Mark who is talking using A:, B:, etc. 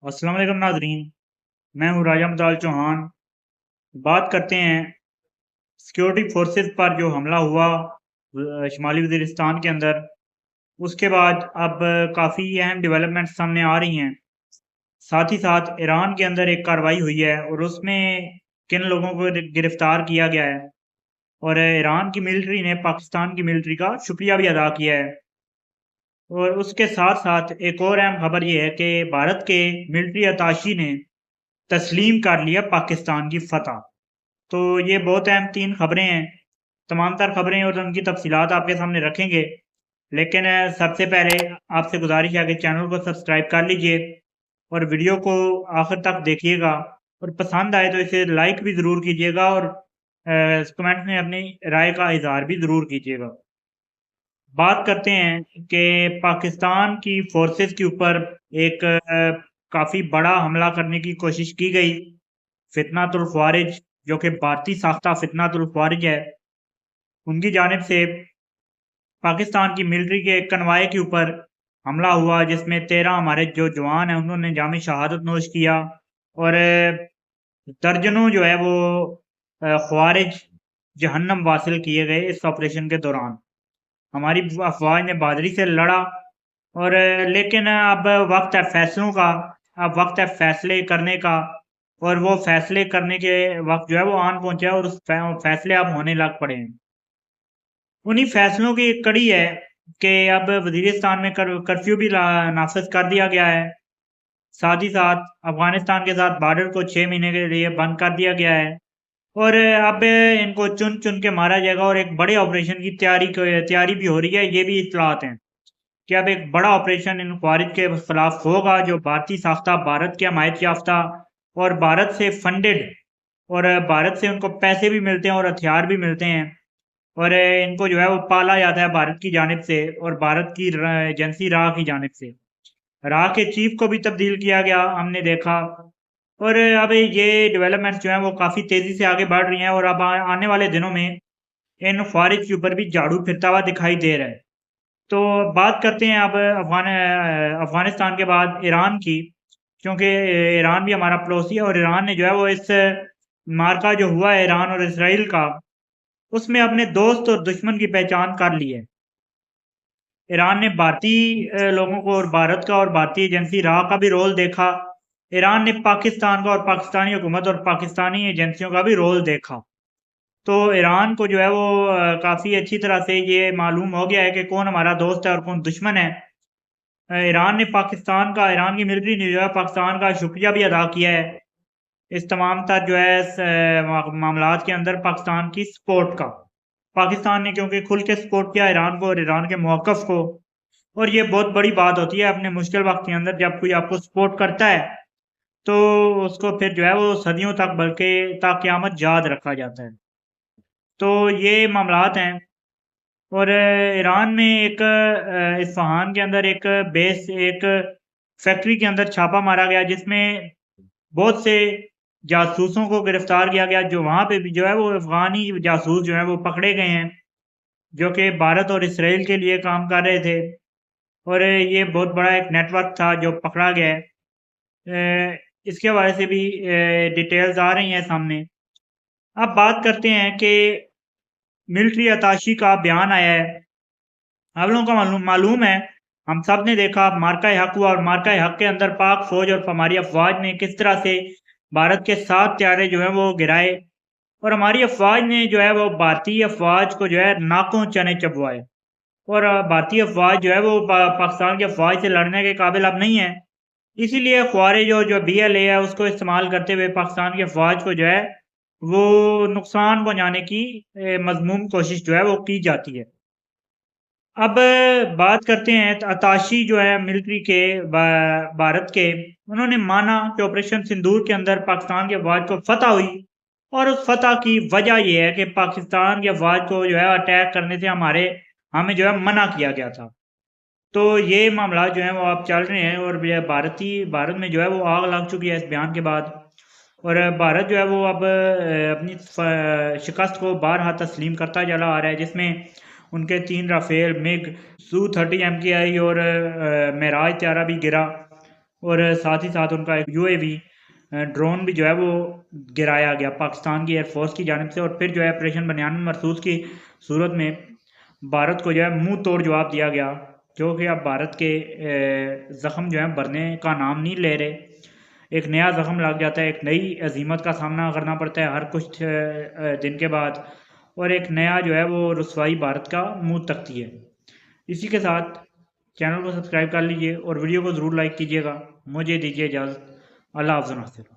A: अस्सलाम वालेकुम नाजरीन। मैं हूँ राजा मदाल चौहान। बात करते हैं सिक्योरिटी फोर्सेस पर जो हमला हुआ शुमाली वज़ीरिस्तान के अंदर। उसके बाद अब काफ़ी अहम डेवलपमेंट्स सामने आ रही हैं। साथ ही साथ ईरान के अंदर एक कार्रवाई हुई है और उसमें किन लोगों को गिरफ्तार किया गया है और ईरान की मिलिट्री ने पाकिस्तान की मिलिट्री का शुक्रिया भी अदा किया है। और उसके साथ-साथ एक और अहम खबर ये है कि भारत के मिलिट्री अताशी ने तस्लीम कर लिया पाकिस्तान की फ़तह। तो ये बहुत अहम 3 खबरें हैं। तमाम तर खबरें और उनकी तफ़सीलात आपके सामने रखेंगे। लेकिन सबसे पहले आपसे गुज़ारिश है कि चैनल को सब्सक्राइब कर लीजिए और वीडियो को आखिर तक देखिएगा और पसंद आए तो इसे लाइक भी ज़रूर कीजिएगा और कमेंट में अपनी राय का इज़हार भी ज़रूर कीजिएगा। बात करते हैं कि पाकिस्तान की फ़ोर्सेस के ऊपर एक काफ़ी बड़ा हमला करने की कोशिश की गई। फितनातुल ख़वारिज जो कि भारतीय साख्ता फितनातुल ख़वारिज है, उनकी जानिब से पाकिस्तान की मिलिट्री के एक कनवाय के ऊपर हमला हुआ जिसमें 13 हमारे जो जवान हैं उन्होंने जाम शहादत नोश किया और दर्जनों जो है वो ख़वारिज जहन्नम वासिल किए गए इस ऑपरेशन के दौरान। हमारी अफ़वाज ने बहादुरी से लड़ा और लेकिन अब वक़्त है फ़ैसलों का, अब वक़्त है फ़ैसले करने का और वो फ़ैसले करने के वक़्त जो है वो आन पहुँचा है और उस फ़ैसले अब होने लग पड़े हैं। उन्हीं फ़ैसलों की एक कड़ी है कि अब वज़ीरिस्तान में कर्फ्यू भी नाफ़िज़ कर दिया गया है। साथ ही साथ अफ़गानिस्तान के साथ बॉर्डर को 6 महीने के लिए बंद कर दिया गया है और अब इनको चुन-चुन के मारा जाएगा और एक बड़े ऑपरेशन की तैयारी भी हो रही है, ये भी इत्तलात हैं। कि अब एक बड़ा ऑपरेशन इन ख़वारिज के खिलाफ होगा जो भारतीय साख्ता, भारत के हमायत याफ़्ता और भारत से फंडेड और भारत से उनको पैसे भी मिलते हैं और हथियार भी मिलते हैं और इनको जो है वो पाला जाता है भारत की जानिब से और भारत की एजेंसी राह की जानिब से। राह के चीफ को भी तब्दील किया गया, हमने देखा और अब ये डेवलपमेंट्स जो हैं वो काफ़ी तेज़ी से आगे बढ़ रही हैं और अब आने वाले दिनों में इन ख़वारिज के ऊपर भी झाड़ू फिरता हुआ दिखाई दे रहा है। तो बात करते हैं अब अफ़गानिस्तान के बाद ईरान की, क्योंकि ईरान भी हमारा पड़ोसी है और ईरान ने जो है वो इस मार्का जो हुआ है ईरान और इज़राइल का, उसमें अपने दोस्त और दुश्मन की पहचान कर ली है। ईरान ने भारतीय लोगों को और भारत का और भारतीय एजेंसी राह का भी रोल देखा। ईरान ने पाकिस्तान का और पाकिस्तानी हुकूमत और पाकिस्तानी एजेंसियों का भी रोल देखा। तो ईरान को जो है वो काफ़ी अच्छी तरह से ये मालूम हो गया है कि कौन हमारा दोस्त है और कौन दुश्मन है। ईरान की मिलिट्री ने जो है पाकिस्तान का शुक्रिया भी अदा किया है। इस तमाम तर जो है मामलात के अंदर पाकिस्तान की सपोर्ट का। पाकिस्तान ने क्योंकि खुल के सपोर्ट किया ईरान को और ईरान के मौक़िफ़ को और ये बहुत बड़ी बात होती है अपने मुश्किल वक़्त के अंदर जब कोई आपको सपोर्ट करता है, तो उसको फिर जो है वो सदियों तक बल्कि ता क़यामत याद रखा जाता है। तो ये मामलात हैं और ईरान में एक इस्फ़हान के अंदर एक फैक्ट्री के अंदर छापा मारा गया जिसमें बहुत से जासूसों को गिरफ्तार किया गया जो वहाँ पे भी जो है वो अफ़गानी जासूस जो हैं वो पकड़े गए हैं, जो कि भारत और इसराइल के लिए काम कर रहे थे और ये बहुत बड़ा एक नेटवर्क था जो पकड़ा गया है। इसके हवाले से भी डिटेल्स आ रही हैं सामने। अब बात करते हैं कि मिलिट्री अताशी का बयान आया है। आप लोगों को मालूम है, हम सब ने देखा मार्का हक हुआ और मार्का हक के अंदर पाक फ़ौज और हमारी अफ़वाज ने किस तरह से भारत के 7 त्यारे जो हैं वो गिराए और हमारी अफ़वाज ने जो है वो भारतीय अफ़वाज को जो है नाकों चने चबवाए और भारतीय अफ़वाज जो है वो पाकिस्तान की अफ़वाज से लड़ने के काबिल अब नहीं है। इसीलिए ख़वारिज और जो BLA है उसको इस्तेमाल करते हुए पाकिस्तान की अफ़वाज को जो है वो नुकसान पहुँचाने की मज़मूम कोशिश जो है वो की जाती है। अब बात करते हैं अताशी जो है मिलिट्री के भारत के, उन्होंने माना कि ऑपरेशन सिंदूर के अंदर पाकिस्तान की अफ़वाज को फ़तह हुई और उस फ़तह की वजह ये है कि पाकिस्तान की अफ़वाज को जो है अटैक करने से हमें जो है मना किया गया था। तो ये मामला जो हैं वो अब चल रहे हैं और भारत में जो है वो आग लग चुकी है इस बयान के बाद और भारत जो है वो अब अपनी शिकस्त को बारहा तस्लीम करता चला आ रहा है जिसमें उनके 3 राफ़ेल, मिग, Su-30 MKI और मेराज त्यारा भी गिरा اور ساتھ ہی ساتھ ان کا ایک UAV ڈرون بھی جو ہے وہ گرایا گیا پاکستان کی ایئر فورس کی جانب سے، اور پھر جو ہے آپریشن بنیان مرصوص کی صورت میں بھارت کو جو ہے منہ توڑ جواب دیا گیا، جو کہ اب بھارت کے زخم جو ہیں بھرنے کا نام نہیں لے رہے، ایک نیا زخم لگ جاتا ہے، ایک نئی عظیمت کا سامنا کرنا پڑتا ہے ہر کچھ دن کے بعد، اور ایک نیا جو ہے وہ رسوائی بھارت کا منہ تکتی ہے۔ اسی کے ساتھ چینل کو سبسکرائب کر لیجئے اور ویڈیو کو ضرور لائک کیجئے گا۔ مجھے دیجیے اجازت، اللہ حافظ۔